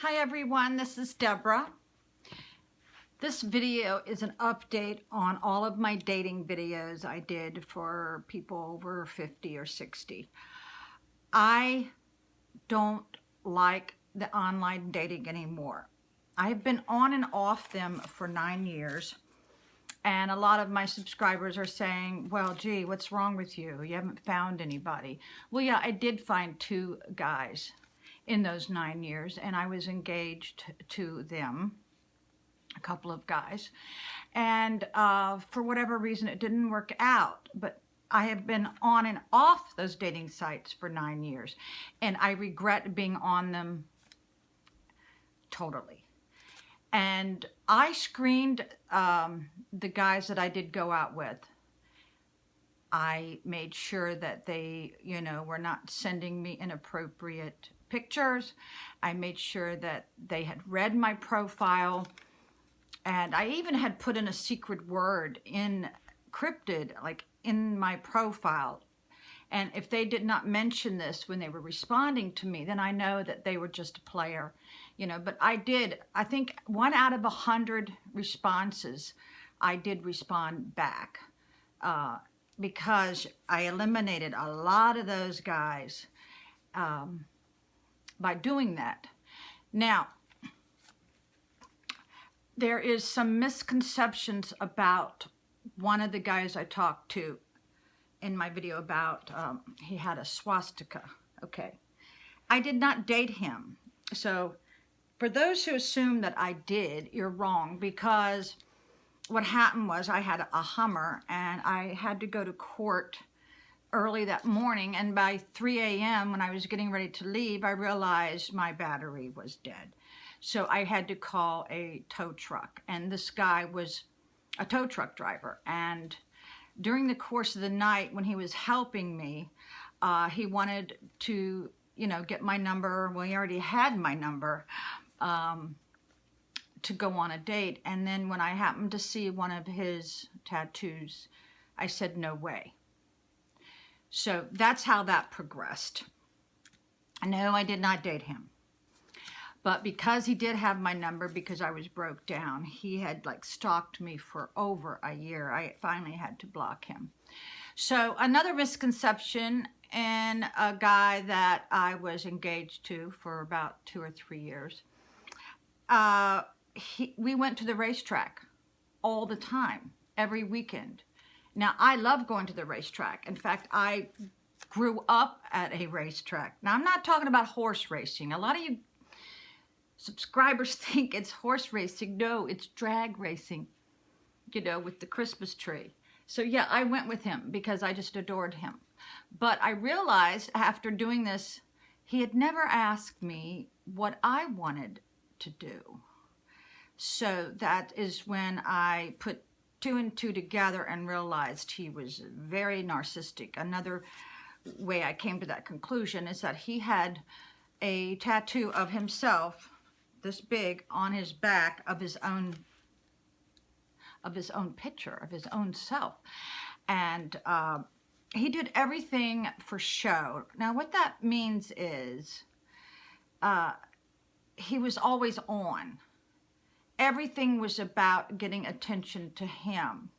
Hi everyone, this is Deborah. This video is an update on all of my dating videos I did for people over 50 or 60. I don't like the online dating anymore. I've been on and off them for 9 years, and a lot of my subscribers are saying, well, gee, what's wrong with you? You haven't found anybody. Well, yeah, I did find 2 guys in those 9 years, and I was engaged to them, a couple of guys, and for whatever reason it didn't work out. But I have been on and off those dating sites for 9 years, and I regret being on them totally. And I screened the guys that I did go out with. I made sure that they, were not sending me inappropriate pictures. I made sure that they had read my profile, and I even had put in a secret word encrypted, like in my profile. And if they did not mention this when they were responding to me, then I know that they were just a player, But I think 1 out of 100 responses, I did respond back because I eliminated a lot of those guys by doing that. Now, there is some misconceptions about one of the guys I talked to in my video about he had a swastika. Okay, I did not date him. So for those who assume that I did, you're wrong, because what happened was I had a Hummer and I had to go to court early that morning, and by 3 a.m. when I was getting ready to leave, I realized my battery was dead. So I had to call a tow truck, and this guy was a tow truck driver. And during the course of the night when he was helping me, he wanted to, get my number. Well, he already had my number to go on a date. And then when I happened to see one of his tattoos, I said, no way. So that's how that progressed. No, I did not date him. But because he did have my number, because I was broke down, he had stalked me for over a year. I finally had to block him. So another misconception in a guy that I was engaged to for about 2 or 3 years, we went to the racetrack all the time, every weekend. Now, I love going to the racetrack. In fact, I grew up at a racetrack. Now, I'm not talking about horse racing. A lot of you subscribers think it's horse racing. No, it's drag racing, with the Christmas tree. So yeah, I went with him because I just adored him. But I realized after doing this, he had never asked me what I wanted to do. So that is when I put 2 and 2 together and realized he was very narcissistic. Another way I came to that conclusion is that he had a tattoo of himself this big on his back of his own picture of his own self, and he did everything for show. Now what that means is he was always on. Everything was about getting attention to him,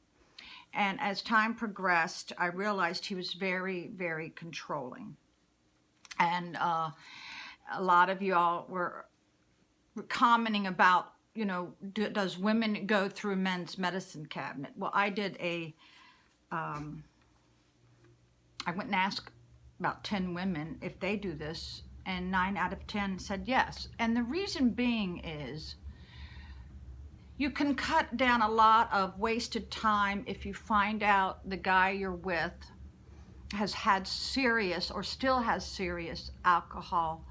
and as time progressed, I realized he was very, very controlling. And a lot of y'all were commenting about, does women go through men's medicine cabinet? Well, I did I went and asked about 10 women if they do this, and 9 out of 10 said yes. And the reason being is you can cut down a lot of wasted time if you find out the guy you're with has had serious or still has serious alcohol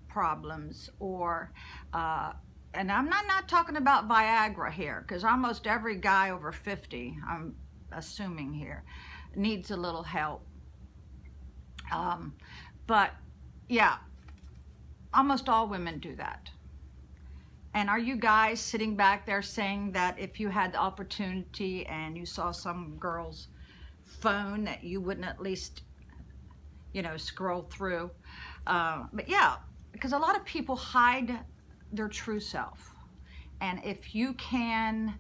problems, or and I'm not talking about Viagra here, because almost every guy over 50, I'm assuming here, needs a little help. But yeah, almost all women do that. And are you guys sitting back there saying that if you had the opportunity and you saw some girl's phone that you wouldn't at least, scroll through? But yeah, because a lot of people hide their true self. And if you can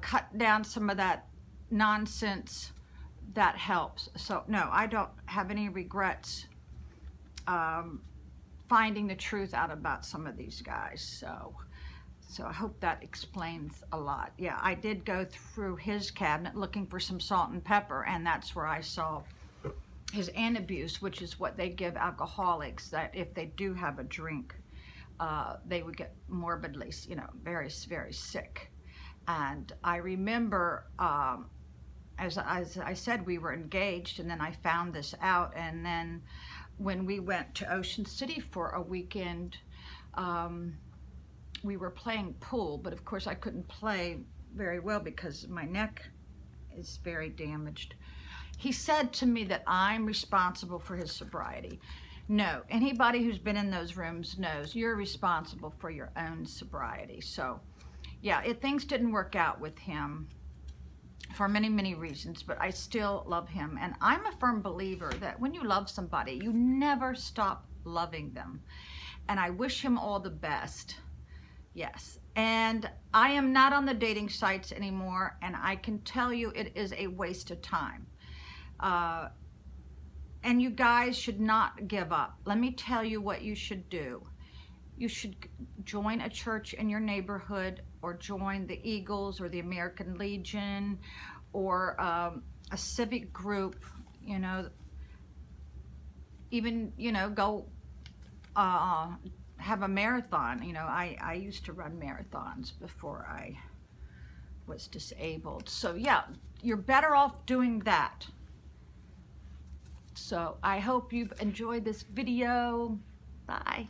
cut down some of that nonsense, that helps. So no, I don't have any regrets finding the truth out about some of these guys. So I hope that explains a lot. Yeah, I did go through his cabinet looking for some salt and pepper, and that's where I saw his antabuse, which is what they give alcoholics, that if they do have a drink, they would get morbidly, you know, very, very sick. And I remember, as I said, we were engaged, and then I found this out, and then when we went to Ocean City for a weekend, we were playing pool, but of course I couldn't play very well because my neck is very damaged. He said to me that I'm responsible for his sobriety. No, anybody who's been in those rooms knows you're responsible for your own sobriety. So yeah, things didn't work out with him for many, many reasons, but I still love him. And I'm a firm believer that when you love somebody, you never stop loving them. And I wish him all the best. Yes, and I am not on the dating sites anymore, and I can tell you it is a waste of time. And you guys should not give up. Let me tell you what you should do. You should join a church in your neighborhood, or join the Eagles or the American Legion, or a civic group, you know, even, you know, go have a marathon. You know, I used to run marathons before I was disabled. So yeah, you're better off doing that. So I hope you've enjoyed this video. Bye.